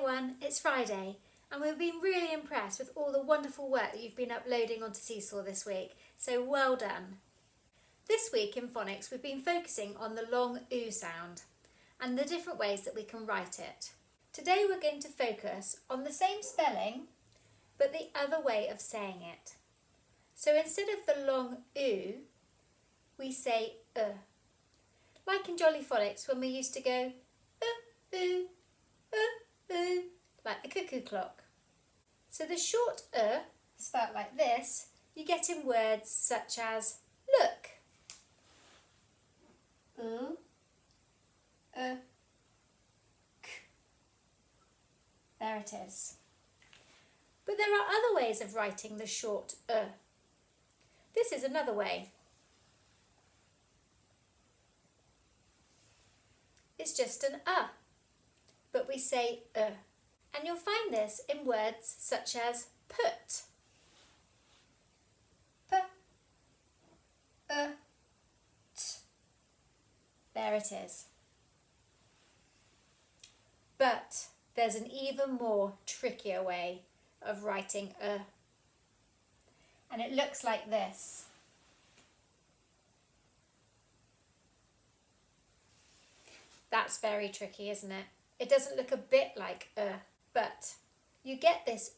everyone, it's Friday and we've been really impressed with all the wonderful work that you've been uploading onto Seesaw this week, so well done. This week in Phonics we've been focusing on the long oo sound and the different ways that we can write it. Today we're going to focus on the same spelling but the other way of saying it. So instead of the long oo, we say like in Jolly Phonics when we used to go oo, like the cuckoo clock. So the short spelt like this, you get in words such as look, k. There it is. But there are other ways of writing the short This is another way. It's just an but we say and you'll find this in words such as put, p, t. There it is. But there's an even more trickier way of writing and it looks like this. That's very tricky, isn't it? It doesn't look a bit like but you get this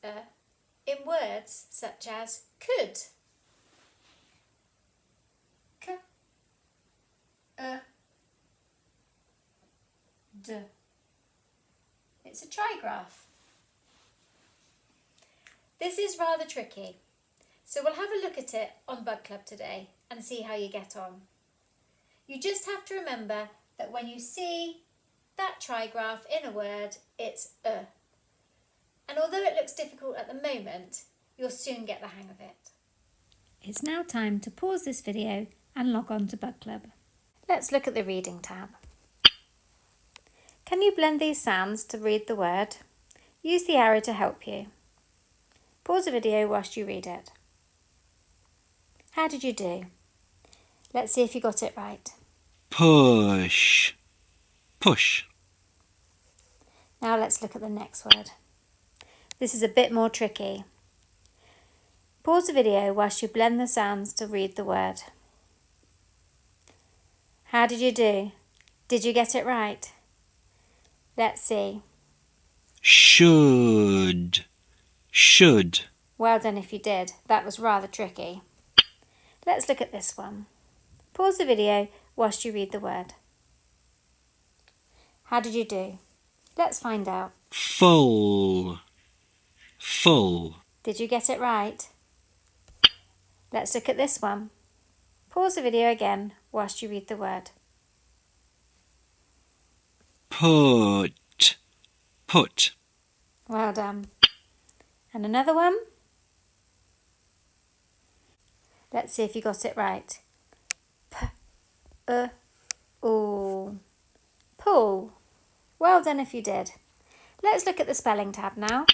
in words such as could, k, d. It's a trigraph. This is rather tricky, so we'll have a look at it on Bug Club today and see how you get on. You just have to remember that when you see that trigraph in a word, it's and although it looks difficult at the moment, you'll soon get the hang of it. It's now time to pause this video and log on to Bug Club. Let's look at the reading tab. Can you blend these sounds to read the word? Use the arrow to help you. Pause the video whilst you read it. How did you do? Let's see if you got it right. Push, push. Now let's look at the next word. This is a bit more tricky. Pause the video whilst you blend the sounds to read the word. How did you do? Did you get it right? Let's see. Should, should. Well done if you did. That was rather tricky. Let's look at this one. Pause the video whilst you read the word. How did you do? Let's find out. Full, full. Did you get it right? Let's look at this one. Pause the video again whilst you read the word. Put, put. Well done. And another one. Let's see if you got it right. Pull. Pull. Well done if you did. Let's look at the spelling tab now.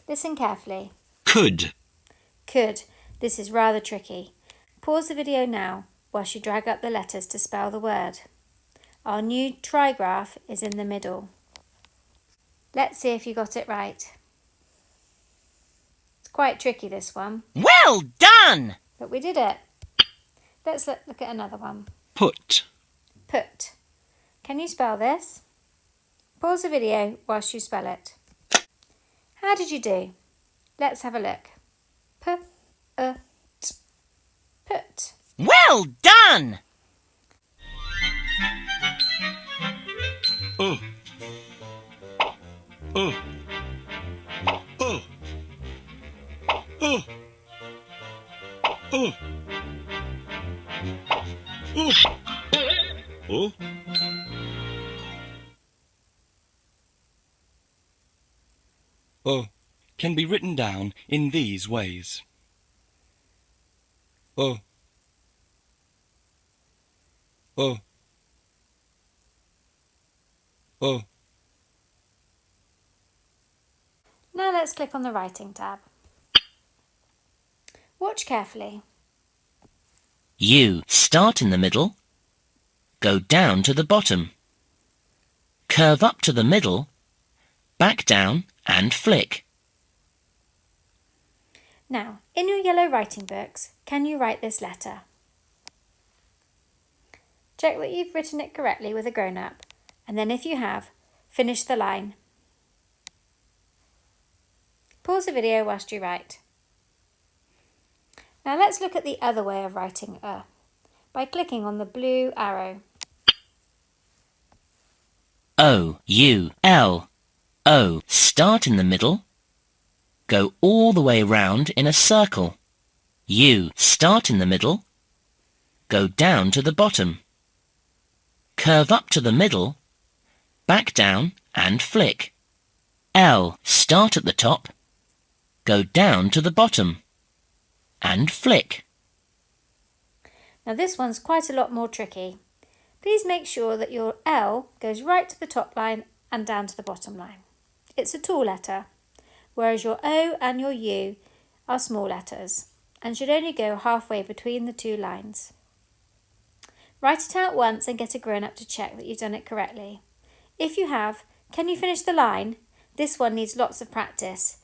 Listen carefully. Could. Could. This is rather tricky. Pause the video now whilst you drag up the letters to spell the word. Our new trigraph is in the middle. Let's see if you got it right. It's quite tricky, this one. Well done! But we did it. Let's look at another one. Put. Put. Can you spell this? Pause the video whilst you spell it. How did you do? Let's have a look. Put. Put. Well done! Oh. Oh. Oh. Oh. Oh. Oh. Oh. Oh can be written down in these ways. Oh. Oh. Oh. Now let's click on the writing tab. Watch carefully. You start in the middle, go down to the bottom, curve up to the middle, back down and flick. Now, in your yellow writing books, can you write this letter? Check that you've written it correctly with a grown-up, and then if you have, finish the line. Pause the video whilst you write. Now let's look at the other way of writing by clicking on the blue arrow. O-U-L. O. Start in the middle. Go all the way round in a circle. U. Start in the middle. Go down to the bottom. Curve up to the middle. Back down and flick. L. Start at the top. Go down to the bottom. And flick. Now this one's quite a lot more tricky. Please make sure that your L goes right to the top line and down to the bottom line. It's a tall letter, whereas your O and your U are small letters and should only go halfway between the two lines. Write it out once and get a grown-up to check that you've done it correctly. If you have, can you finish the line? This one needs lots of practice,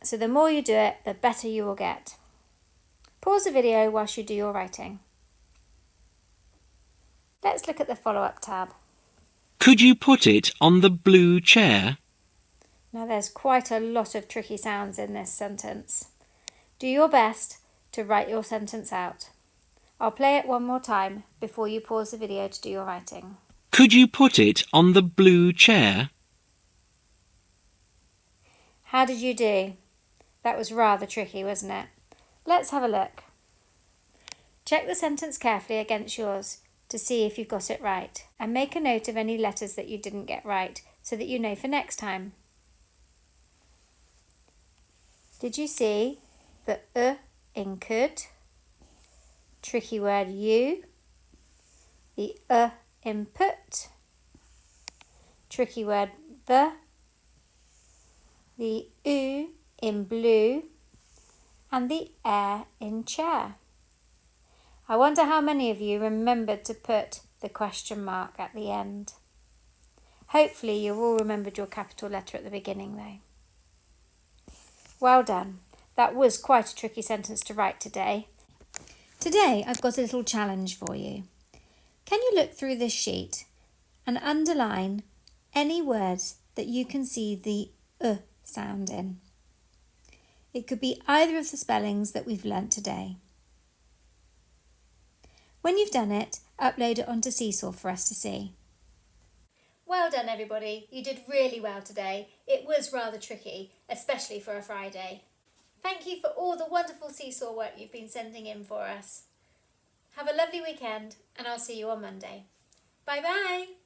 so the more you do it, the better you will get. Pause the video whilst you do your writing. Let's look at the follow-up tab. Could you put it on the blue chair? Now there's quite a lot of tricky sounds in this sentence. Do your best to write your sentence out. I'll play it one more time before you pause the video to do your writing. Could you put it on the blue chair? How did you do? That was rather tricky, wasn't it? Let's have a look. Check the sentence carefully against yours to see if you've got it right, and make a note of any letters that you didn't get right so that you know for next time. Did you see the in could? Tricky word you. The in put. Tricky word the oo in blue, and the air in chair. I wonder how many of you remembered to put the question mark at the end. Hopefully you've all remembered your capital letter at the beginning though. Well done. That was quite a tricky sentence to write today. Today I've got a little challenge for you. Can you look through this sheet and underline any words that you can see the sound in? It could be either of the spellings that we've learnt today. When you've done it, upload it onto Seesaw for us to see. Well done everybody, you did really well today. It was rather tricky, especially for a Friday. Thank you for all the wonderful Seesaw work you've been sending in for us. Have a lovely weekend and I'll see you on Monday. Bye bye!